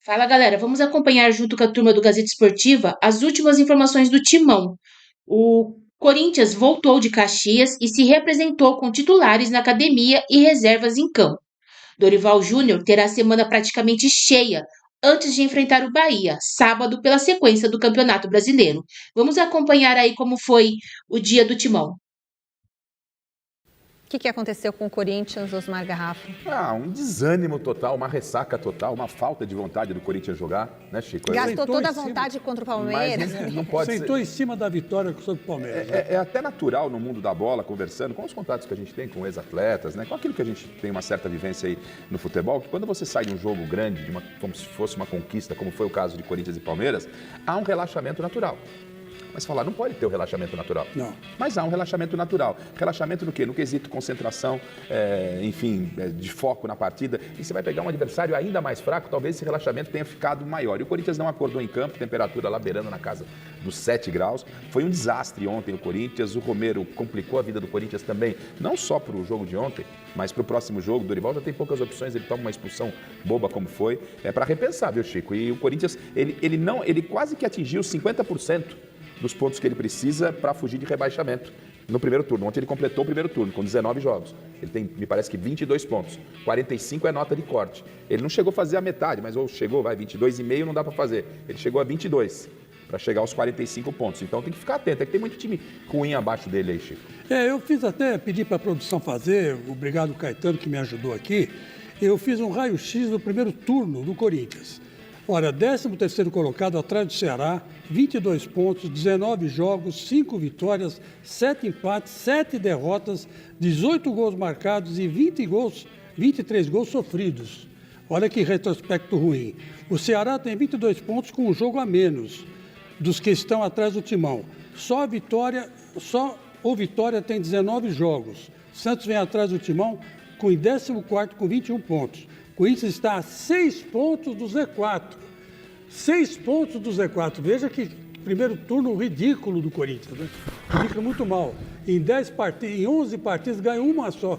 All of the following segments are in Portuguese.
Fala galera, vamos acompanhar junto com a turma do Gazeta Esportiva as últimas informações do Timão. O Corinthians voltou de Caxias e se representou com titulares na academia e reservas em campo. Dorival Júnior terá a semana praticamente cheia antes de enfrentar o Bahia, sábado, pela sequência do Campeonato Brasileiro. Vamos acompanhar aí como foi o dia do Timão. O que aconteceu com o Corinthians, Osmar Garrafa? Um desânimo total, uma ressaca total, uma falta de vontade do Corinthians jogar, né, Chico? Gastou toda a vontade contra o Palmeiras. Mas não pode Sentou ser. em cima da vitória sobre o Palmeiras. É até natural no mundo da bola, conversando com os contatos que a gente tem com ex-atletas, né, com aquilo que a gente tem uma certa vivência aí no futebol, que quando você sai de um jogo grande, como se fosse uma conquista, como foi o caso de Corinthians e Palmeiras, há um relaxamento natural. Mas falar, não pode ter o relaxamento natural. Não. Mas há um relaxamento natural. Relaxamento no quê? No quesito concentração, de foco na partida. E você vai pegar um adversário ainda mais fraco, talvez esse relaxamento tenha ficado maior. E o Corinthians não acordou em campo, temperatura lá beirando na casa dos 7 graus. Foi um desastre ontem o Corinthians. O Romero complicou a vida do Corinthians também, não só para o jogo de ontem, mas para o próximo jogo. O Dorival já tem poucas opções, ele toma uma expulsão boba como foi. É para repensar, viu, Chico? E o Corinthians, ele quase que atingiu 50% dos pontos que ele precisa para fugir de rebaixamento no primeiro turno. Ontem ele completou o primeiro turno com 19 jogos. Ele tem, me parece que 22 pontos. 45 é nota de corte. Ele não chegou a fazer a metade, mas ou chegou, 22,5 não dá para fazer. Ele chegou a 22 para chegar aos 45 pontos. Então tem que ficar atento. É que tem muito time ruim abaixo dele aí, Chico. Eu fiz até, pedi para a produção fazer, obrigado Caetano que me ajudou aqui, eu fiz um raio-x do primeiro turno do Corinthians. Olha, 13º colocado atrás do Ceará, 22 pontos, 19 jogos, 5 vitórias, 7 empates, 7 derrotas, 18 gols marcados e 23 gols sofridos. Olha que retrospecto ruim. O Ceará tem 22 pontos com um jogo a menos dos que estão atrás do Timão. Só o Vitória tem 19 jogos. Santos vem atrás do Timão em 14º com 21 pontos. O Corinthians está a 6 pontos do Z4. 6 pontos do Z4. Veja que primeiro turno ridículo do Corinthians, né? Ridículo muito mal. Em 11 partidas ganhou uma só.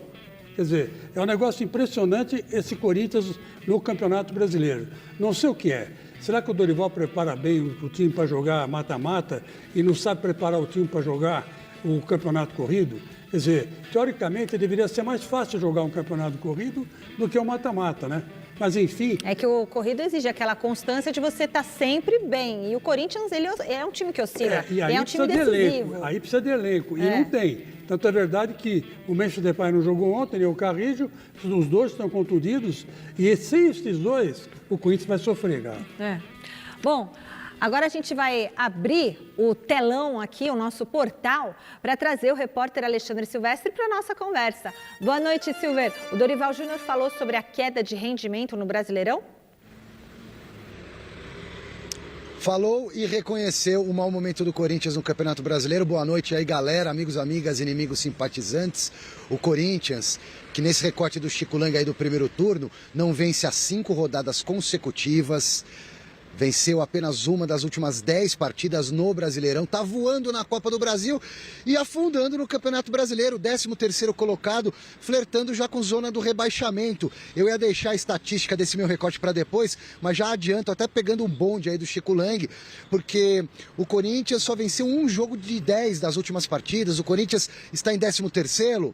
Quer dizer, é um negócio impressionante esse Corinthians no Campeonato Brasileiro. Não sei o que é. Será que o Dorival prepara bem o time para jogar mata-mata e não sabe preparar o time para jogar o campeonato corrido? Quer dizer, teoricamente deveria ser mais fácil jogar um campeonato corrido do que o mata-mata, né? Mas enfim... É que o corrido exige aquela constância de você estar sempre bem. E o Corinthians, ele é um time que oscila. E aí é um time decisivo. Aí precisa de elenco. E não tem. Tanto é verdade que o Memphis Depay não jogou ontem, nem o Carrillo. Os dois estão contundidos. E sem esses dois, o Corinthians vai sofrer, cara. Bom... Agora a gente vai abrir o telão aqui, o nosso portal, para trazer o repórter Alexandre Silvestre para a nossa conversa. Boa noite, Silver. O Dorival Júnior falou sobre a queda de rendimento no Brasileirão? Falou e reconheceu o mau momento do Corinthians no Campeonato Brasileiro. Boa noite aí, galera, amigos, amigas, inimigos, simpatizantes. O Corinthians, que nesse recorte do Chico Lang aí do primeiro turno, não vence há 5 rodadas consecutivas. Venceu apenas uma das últimas 10 partidas no Brasileirão. Está voando na Copa do Brasil e afundando no Campeonato Brasileiro. 13º colocado, flertando já com zona do rebaixamento. Eu ia deixar a estatística desse meu recorte para depois, mas já adianto, até pegando um bonde aí do Chico Lang, porque o Corinthians só venceu um jogo de 10 das últimas partidas. O Corinthians está em 13º,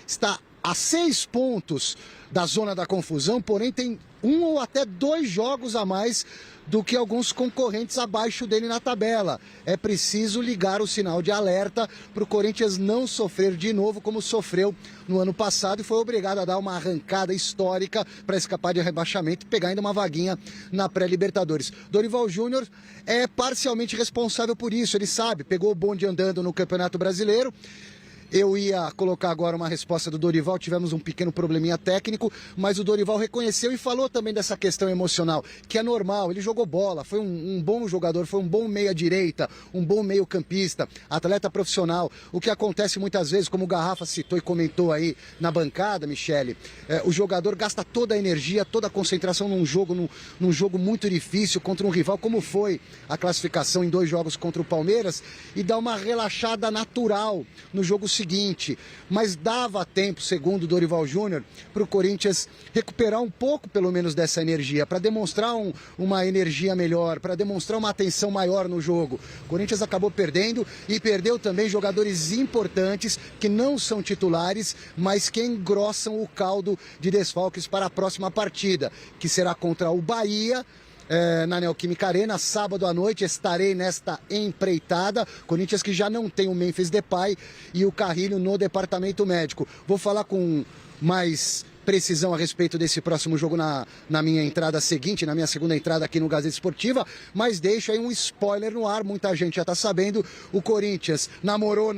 está a 6 pontos da zona da confusão, porém tem 1 ou até 2 jogos a mais do que alguns concorrentes abaixo dele na tabela. É preciso ligar o sinal de alerta para o Corinthians não sofrer de novo como sofreu no ano passado e foi obrigado a dar uma arrancada histórica para escapar de rebaixamento e pegar ainda uma vaguinha na pré-Libertadores. Dorival Júnior é parcialmente responsável por isso, ele sabe, pegou o bonde andando no Campeonato Brasileiro. Eu ia colocar agora uma resposta do Dorival, tivemos um pequeno probleminha técnico, mas o Dorival reconheceu e falou também dessa questão emocional, que é normal, ele jogou bola, foi um bom jogador, foi um bom meia-direita, um bom meio-campista, atleta profissional. O que acontece muitas vezes, como o Garrafa citou e comentou aí na bancada, Michele, o jogador gasta toda a energia, toda a concentração num jogo muito difícil contra um rival, como foi a classificação em 2 jogos contra o Palmeiras, e dá uma relaxada natural no jogo seguinte, mas dava tempo, segundo o Dorival Júnior, para o Corinthians recuperar um pouco, pelo menos, dessa energia, para demonstrar uma energia melhor, para demonstrar uma atenção maior no jogo. O Corinthians acabou perdendo e perdeu também jogadores importantes que não são titulares, mas que engrossam o caldo de desfalques para a próxima partida, que será contra o Bahia, na Neoquímica Arena, sábado à noite. Estarei nesta empreitada. Corinthians que já não tem o Memphis Depay e o Carrilho no departamento médico. Vou falar com mais precisão a respeito desse próximo jogo na minha entrada seguinte, na minha segunda entrada aqui no Gazeta Esportiva, mas deixo aí um spoiler no ar, muita gente já está sabendo, o Corinthians namorou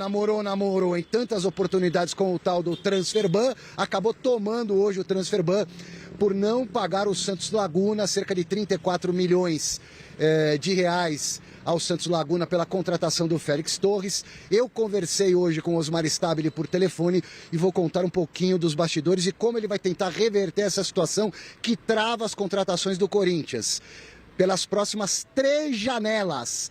em tantas oportunidades com o tal do Transferban, acabou tomando hoje o Transferban por não pagar o Santos Laguna cerca de 34 milhões de reais ao Santos Laguna pela contratação do Félix Torres. Eu conversei hoje com o Osmar Stabile por telefone e vou contar um pouquinho dos bastidores e como ele vai tentar reverter essa situação que trava as contratações do Corinthians pelas próximas 3 janelas.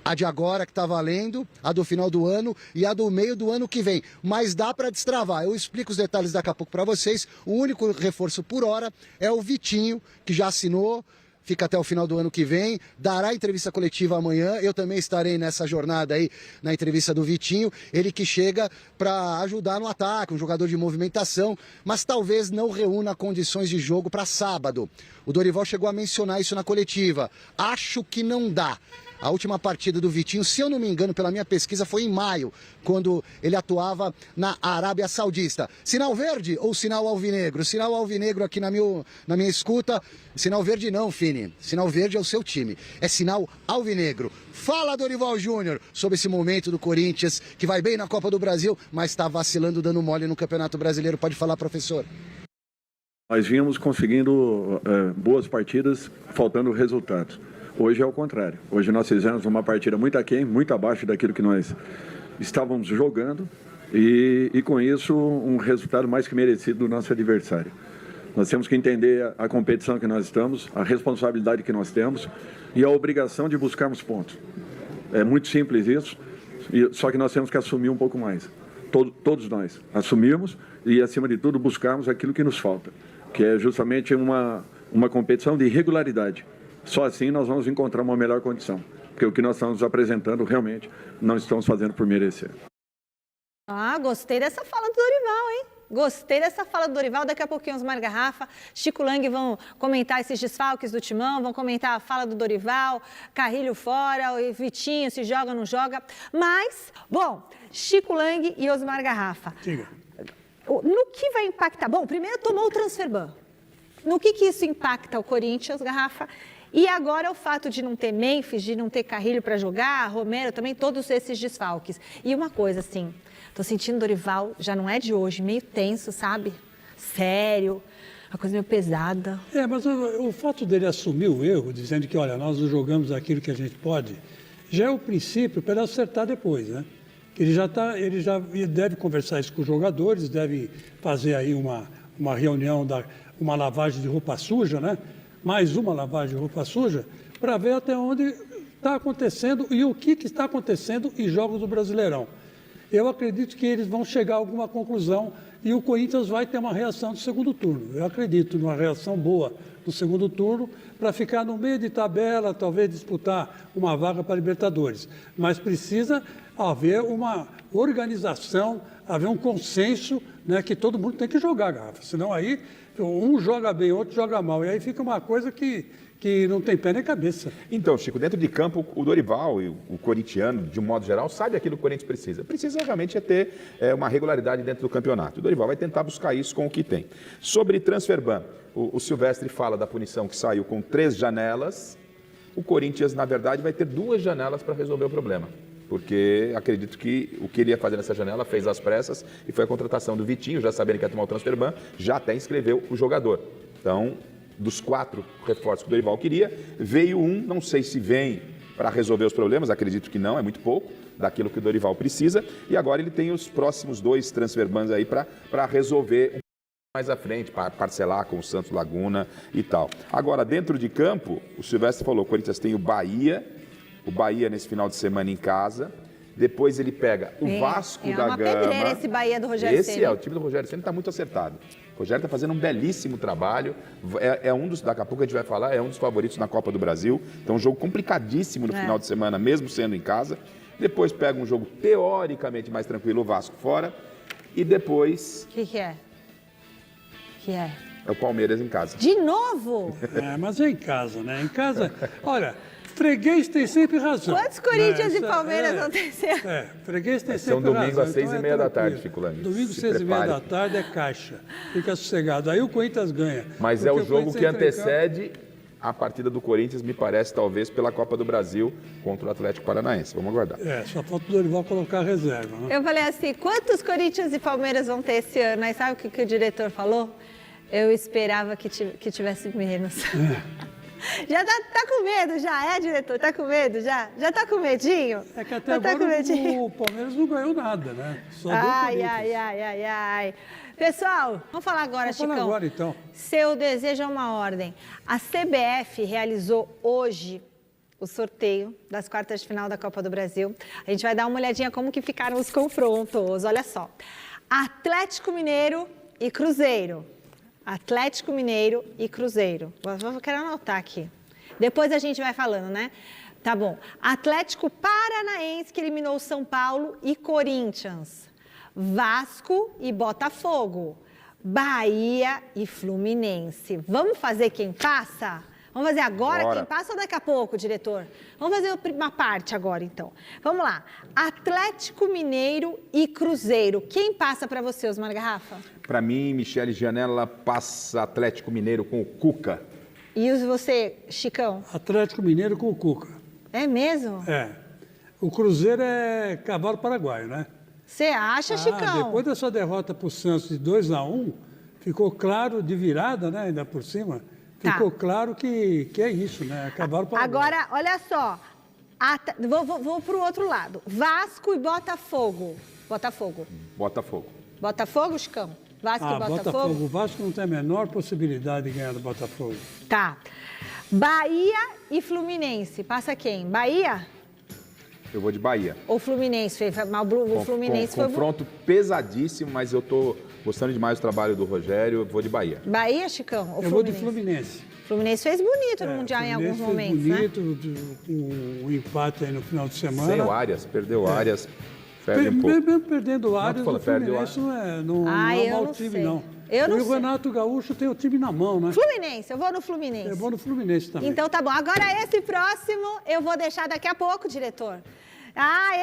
A de agora, que está valendo, a do final do ano e a do meio do ano que vem. Mas dá para destravar. Eu explico os detalhes daqui a pouco para vocês. O único reforço por hora é o Vitinho, que já assinou, fica até o final do ano que vem, dará entrevista coletiva amanhã. Eu também estarei nessa jornada aí, na entrevista do Vitinho. Ele que chega para ajudar no ataque, um jogador de movimentação, mas talvez não reúna condições de jogo para sábado. O Dorival chegou a mencionar isso na coletiva. Acho que não dá. A última partida do Vitinho, se eu não me engano, pela minha pesquisa, foi em maio, quando ele atuava na Arábia Saudita. Sinal verde ou sinal alvinegro? Sinal alvinegro aqui na minha escuta. Sinal verde não, Fini. Sinal verde é o seu time. É sinal alvinegro. Fala, Dorival Júnior, sobre esse momento do Corinthians, que vai bem na Copa do Brasil, mas está vacilando, dando mole no Campeonato Brasileiro. Pode falar, professor. Nós vínhamos conseguindo boas partidas, faltando resultados. Hoje é o contrário. Hoje nós fizemos uma partida muito aquém, muito abaixo daquilo que nós estávamos jogando e com isso um resultado mais que merecido do nosso adversário. Nós temos que entender a competição que nós estamos, a responsabilidade que nós temos e a obrigação de buscarmos pontos. É muito simples isso, só que nós temos que assumir um pouco mais. Todos nós assumirmos e, acima de tudo, buscarmos aquilo que nos falta, que é justamente uma competição de regularidade. Só assim nós vamos encontrar uma melhor condição, porque o que nós estamos apresentando realmente não estamos fazendo por merecer. Ah, gostei dessa fala do Dorival, hein? Gostei dessa fala do Dorival. Daqui a pouquinho os Osmar Garrafa, Chico Lang vão comentar esses desfalques do Timão, vão comentar a fala do Dorival, Carrilho fora, o Vitinho se joga ou não joga. Mas, bom, Chico Lang e Osmar Garrafa. Diga. No que vai impactar? Bom, primeiro tomou o Transferban. No que isso impacta o Corinthians, Garrafa? E agora o fato de não ter Memphis, de não ter Carrilho para jogar, Romero também, todos esses desfalques. E uma coisa assim, tô sentindo o Dorival, já não é de hoje, meio tenso, sabe? Sério, uma coisa meio pesada. Mas o fato dele assumir o erro, dizendo que, olha, nós não jogamos aquilo que a gente pode, já é o princípio para acertar depois, né? Que ele já deve conversar isso com os jogadores, deve fazer aí uma reunião, uma lavagem de roupa suja, né? Mais uma lavagem de roupa suja, para ver até onde está acontecendo e o que está acontecendo em jogos do Brasileirão. Eu acredito que eles vão chegar a alguma conclusão e o Corinthians vai ter uma reação no segundo turno. Eu acredito numa reação boa no segundo turno para ficar no meio de tabela, talvez disputar uma vaga para a Libertadores. Mas precisa haver uma organização, haver um consenso, né, que todo mundo tem que jogar, Garrafa. Senão aí um joga bem, outro joga mal. E aí fica uma coisa que não tem pé nem cabeça. Então, Chico, dentro de campo, o Dorival e o corintiano, de um modo geral, sabe aquilo que o Corinthians precisa. Precisa realmente ter uma regularidade dentro do campeonato. O Dorival vai tentar buscar isso com o que tem. Sobre Transferban, o Silvestre fala da punição que saiu com 3 janelas. O Corinthians, na verdade, vai ter 2 janelas para resolver o problema. Porque acredito que o que ele ia fazer nessa janela fez às pressas e foi a contratação do Vitinho, já sabendo que ia tomar o Transferban, já até inscreveu o jogador. Então, dos 4 reforços que o Dorival queria, veio um, não sei se vem para resolver os problemas, acredito que não, é muito pouco daquilo que o Dorival precisa, e agora ele tem os próximos 2 Transferbans aí para resolver mais à frente, para parcelar com o Santos Laguna e tal. Agora, dentro de campo, o Silvestre falou, o Corinthians tem o Bahia nesse final de semana em casa, Depois ele pega o Vasco da Gama. É uma pedreira esse Bahia do Rogério Ceni. Esse o time do Rogério Ceni está muito acertado. O Rogério está fazendo um belíssimo trabalho. Daqui a pouco a gente vai falar, é um dos favoritos na Copa do Brasil. Então, um jogo complicadíssimo no final de semana, mesmo sendo em casa. Depois pega um jogo teoricamente mais tranquilo, o Vasco fora. E depois... O que é? É o Palmeiras em casa. De novo? Mas é em casa, né? Em casa, olha, freguês tem sempre razão. Quantos Corinthians e Palmeiras vão ter esse ano? Freguês tem Vai ser um sempre razão. domingo às 6h30 da tarde, tranquilo. Fico Lani. Domingo, Se 6h30 prepare. da tarde é caixa. Fica sossegado. Aí o Corinthians ganha. Mas Porque é o o jogo Corinthians que entra em campo- antecede a partida do Corinthians, me parece, talvez, pela Copa do Brasil contra o Atlético Paranaense. Vamos aguardar. Só falta o Dorival colocar a reserva, né? Eu falei assim, quantos Corinthians e Palmeiras vão ter esse ano? Aí sabe o que o diretor falou? Eu esperava que tivesse menos. Já tá com medo, já, diretor? Tá com medo, já? Já tá com medinho? É que até tá agora com medinho? o Palmeiras não ganhou nada, né? Só deu Corinthians. Ai. Pessoal, vamos falar agora, Chicão. Vamos falar agora, então. Seu desejo é uma ordem. A CBF realizou hoje o sorteio das quartas de final da Copa do Brasil. A gente vai dar uma olhadinha como que ficaram os confrontos. Olha só. Atlético Mineiro e Cruzeiro. Atlético Mineiro e Cruzeiro. Eu quero anotar aqui. Depois a gente vai falando, né? Tá bom. Atlético Paranaense, que eliminou São Paulo e Corinthians. Vasco e Botafogo. Bahia e Fluminense. Vamos fazer quem passa? Vamos fazer agora quem passa ou daqui a pouco, diretor? Vamos fazer uma parte agora, então. Vamos lá. Atlético Mineiro e Cruzeiro. Quem passa para você, Osmar Garrafa? Para mim, Michele Gianella passa Atlético Mineiro com o Cuca. E você, Chicão? Atlético Mineiro com o Cuca. É mesmo? O Cruzeiro é cavalo paraguaio, né? Você acha, Chicão? Depois dessa derrota para o Santos de 2-1, ficou claro, de virada, né, ainda por cima, ficou claro que é isso, né? Cavalo paraguaio. Agora, olha só. Vou para o outro lado. Vasco e Botafogo. Botafogo, Chicão? Vasco e Botafogo? O Vasco não tem a menor possibilidade de ganhar do Botafogo. Tá. Bahia e Fluminense. Passa quem? Bahia? Eu vou de Bahia. Ou Fluminense? O Fluminense foi... Confronto pesadíssimo, mas eu tô gostando demais do trabalho do Rogério. Eu vou de Bahia. Bahia, Chicão? Ou Eu vou de Fluminense. Fluminense fez bonito no Mundial em alguns momentos, bonito, com um empate aí no final de semana. Sem o Arias, perdeu o Arias. Perde um pouco. Mesmo perdendo o Arias, o Fluminense não é mau time, não. O Renato Gaúcho tem o time na mão, né? Fluminense, eu vou no Fluminense. Eu vou no Fluminense também. Então tá bom. Agora esse próximo eu vou deixar daqui a pouco, diretor.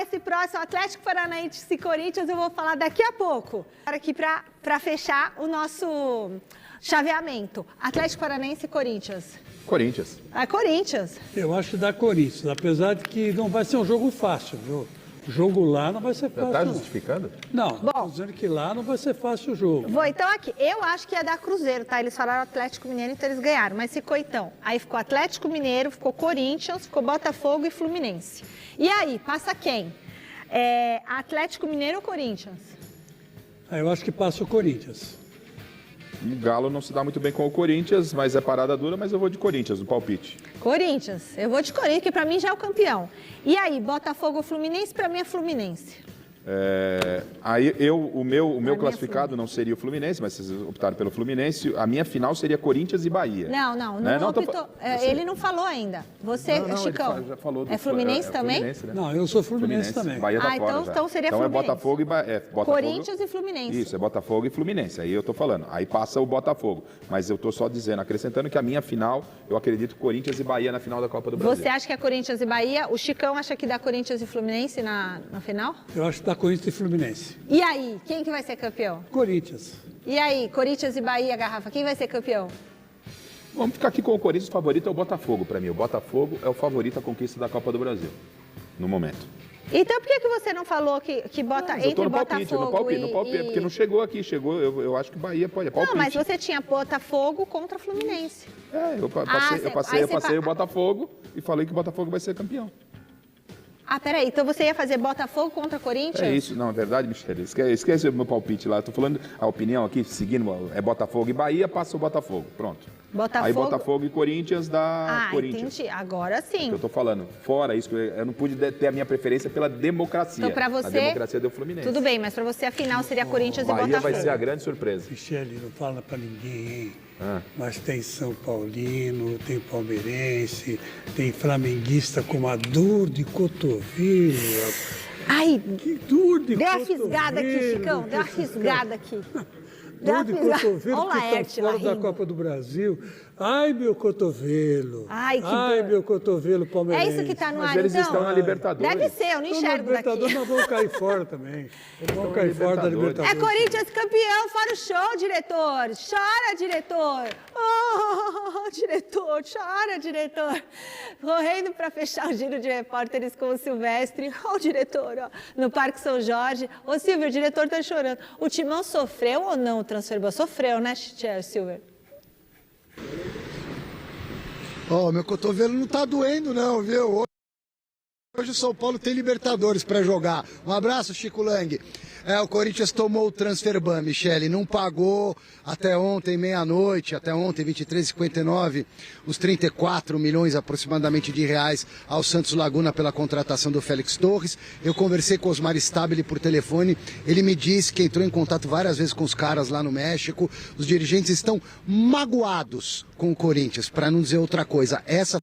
Esse próximo, Atlético Paranaense e Corinthians, eu vou falar daqui a pouco. Agora aqui para fechar o nosso chaveamento. Atlético Paranaense e Corinthians. Corinthians. Corinthians. Eu acho que dá Corinthians, apesar de que não vai ser um jogo fácil, viu? O jogo lá não vai ser fácil. Já está justificando? Não, estou dizendo que lá não vai ser fácil o jogo. Vou, então aqui. Eu acho que ia dar Cruzeiro, tá? Eles falaram Atlético Mineiro, então eles ganharam. Mas ficou então. Aí ficou Atlético Mineiro, ficou Corinthians, ficou Botafogo e Fluminense. E aí, passa quem? Atlético Mineiro ou Corinthians? Eu acho que passa o Corinthians. O Galo não se dá muito bem com o Corinthians, mas é parada dura, mas eu vou de Corinthians, no palpite. Corinthians. Eu vou de Corinthians, que pra mim já é o campeão. E aí, Botafogo ou Fluminense? Pra mim é Fluminense. Aí o meu classificado não seria o Fluminense, mas vocês optaram pelo Fluminense. A minha final seria Corinthians e Bahia. Não optou. Ele não falou ainda. Você, Chicão, já falou é Fluminense também? Fluminense, né? Não, eu sou Fluminense também. Bahia tá fora então seria Fluminense. Fluminense. É Botafogo e Bahia. Corinthians e Fluminense. Isso, é Botafogo e Fluminense. Aí eu tô falando. Aí passa o Botafogo. Mas eu tô só dizendo, acrescentando que a minha final, eu acredito Corinthians e Bahia na final da Copa do Brasil. Você acha que é Corinthians e Bahia? O Chicão acha que dá Corinthians e Fluminense na final? Eu acho que dá Corinthians e Fluminense. E aí, quem que vai ser campeão? Corinthians. E aí, Corinthians e Bahia, Garrafa, quem vai ser campeão? Vamos ficar aqui com o Corinthians, o favorito é o Botafogo para mim. O Botafogo é o favorito à conquista da Copa do Brasil, no momento. Então por que você não falou que bota entre Botafogo no palpite, porque não chegou aqui, eu acho que Bahia pode, é palpite. Não, mas você tinha Botafogo contra Fluminense. Eu passei o Botafogo e falei que o Botafogo vai ser campeão. Peraí, então você ia fazer Botafogo contra Corinthians? É isso, não, é verdade, Michele. Esquece o meu palpite lá, tô falando a opinião aqui, seguindo, é Botafogo e Bahia, passa o Botafogo, pronto. Botafogo. Aí Botafogo e Corinthians dá Corinthians. Entendi. Agora sim. É o que eu tô falando. Fora isso, eu não pude ter a minha preferência pela democracia. Então, para você, a democracia deu Fluminense. Tudo bem, mas para você a final seria Corinthians e Bahia Botafogo. vai ser a grande surpresa. Michele, não fala pra ninguém, hein? Mas tem São Paulino, tem palmeirense, tem flamenguista com uma dor de cotovelo. Ai, Que dor de deu uma cotovelo. fisgada aqui, Chicão. Deu uma fisgada aqui. Dor de cotovelo Olha o que Laerte tá lá fora da rindo. Copa do Brasil. Ai, meu cotovelo. Ai, que dor. meu cotovelo palmeirense. É isso que tá no Mas ar, eles então? estão na Libertadores. Deve ser, eu não Estão na enxergo daqui. Libertadores, mas vão cair fora também. Vão cair fora da Libertadores. Libertadores. É Corinthians campeão, fora o show, diretor. Chora, diretor. Oh, diretor, chora, diretor. Correndo para fechar o giro de repórteres com o Silvestre. Ó, diretor, ó, no Parque São Jorge. Ô, Silvio, o diretor tá chorando. O Timão sofreu ou não o transfer? Sofreu, né, Silvio? Ó, meu cotovelo não tá doendo não, viu? Hoje o São Paulo tem Libertadores para jogar. Um abraço, Chico Lang. O Corinthians tomou o transfer ban, Michele, não pagou até ontem, meia-noite, até ontem, 23h59, os 34 milhões aproximadamente de reais ao Santos Laguna pela contratação do Félix Torres. Eu conversei com o Osmar Stabile por telefone, ele me disse que entrou em contato várias vezes com os caras lá no México. Os dirigentes estão magoados com o Corinthians, para não dizer outra coisa. Essa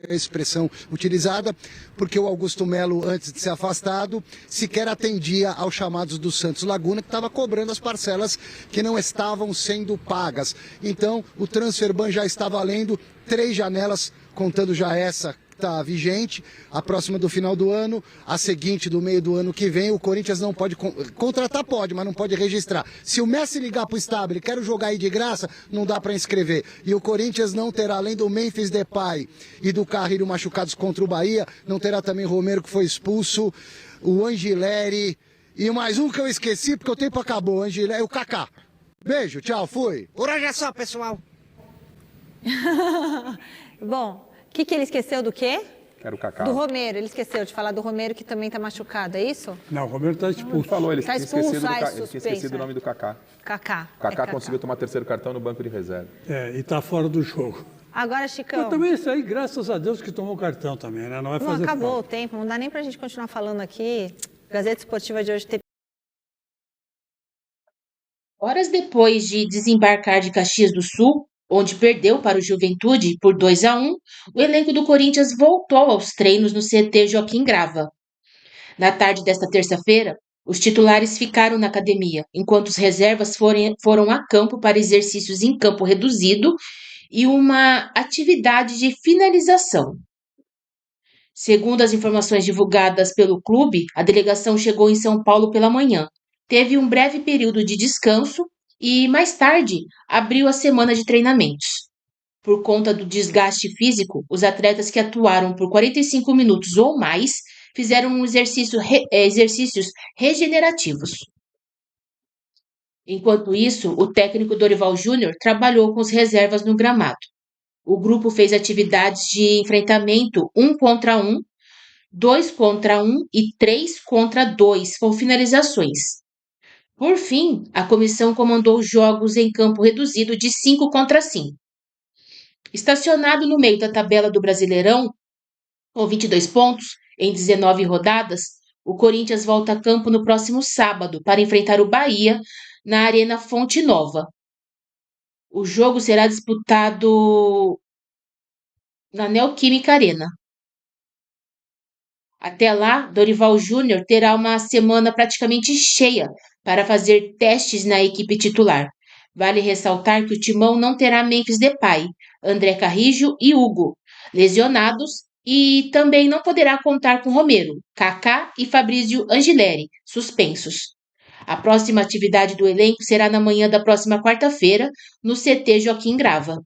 a expressão utilizada, porque o Augusto Melo, antes de ser afastado, sequer atendia aos chamados do Santos Laguna, que estava cobrando as parcelas que não estavam sendo pagas. Então, o transfer ban já está valendo 3 janelas, contando já essa que está vigente, a próxima do final do ano, a seguinte do meio do ano que vem. O Corinthians não pode contratar, pode, mas não pode registrar. Se o Messi ligar para o Stabile, quero jogar aí de graça, não dá para inscrever. E o Corinthians não terá, além do Memphis Depay e do Carrilho machucados contra o Bahia, não terá também Romero, que foi expulso, o Angileri e mais um que eu esqueci porque o tempo acabou, Angileri, o Kaká. Beijo, tchau, fui. Por hoje é só, pessoal. Bom, o que ele esqueceu do quê? Era o Kaká. Do Romero, ele esqueceu de falar do Romero, que também está machucado, é isso? Não, o Romero está expulso. Ele falou, ele Tá tinha expulso, esquecido, é ele tinha suspenso, esquecido o nome do Kaká. Kaká. O Kaká É conseguiu tomar 3º cartão no banco de reserva. E está fora do jogo. Agora, Chicão, Mas também isso aí, graças a Deus que tomou o cartão também, né? Não vai não, fazer acabou falta. o tempo, não dá nem pra gente continuar falando aqui. Gazeta Esportiva de hoje teve... Horas depois de desembarcar de Caxias do Sul, onde perdeu para o Juventude por 2-1, o elenco do Corinthians voltou aos treinos no CT Joaquim Grava. Na tarde desta terça-feira, os titulares ficaram na academia, enquanto os reservas foram a campo para exercícios em campo reduzido e uma atividade de finalização. Segundo as informações divulgadas pelo clube, a delegação chegou em São Paulo pela manhã, teve um breve período de descanso e, mais tarde, abriu a semana de treinamentos. Por conta do desgaste físico, os atletas que atuaram por 45 minutos ou mais fizeram exercícios regenerativos. Enquanto isso, o técnico Dorival Júnior trabalhou com as reservas no gramado. O grupo fez atividades de enfrentamento 1 contra 1, 2 contra 1 e 3 contra 2, com finalizações. Por fim, a comissão comandou jogos em campo reduzido de 5 contra 5. Estacionado no meio da tabela do Brasileirão, com 22 pontos em 19 rodadas, o Corinthians volta a campo no próximo sábado para enfrentar o Bahia na Arena Fonte Nova. O jogo será disputado na Neoquímica Arena. Até lá, Dorival Júnior terá uma semana praticamente cheia para fazer testes na equipe titular. Vale ressaltar que o Timão não terá Memphis Depay, André Carrillo e Hugo, lesionados, e também não poderá contar com Romero, Kaká e Fabrício Angileri, suspensos. A próxima atividade do elenco será na manhã da próxima quarta-feira, no CT Joaquim Grava.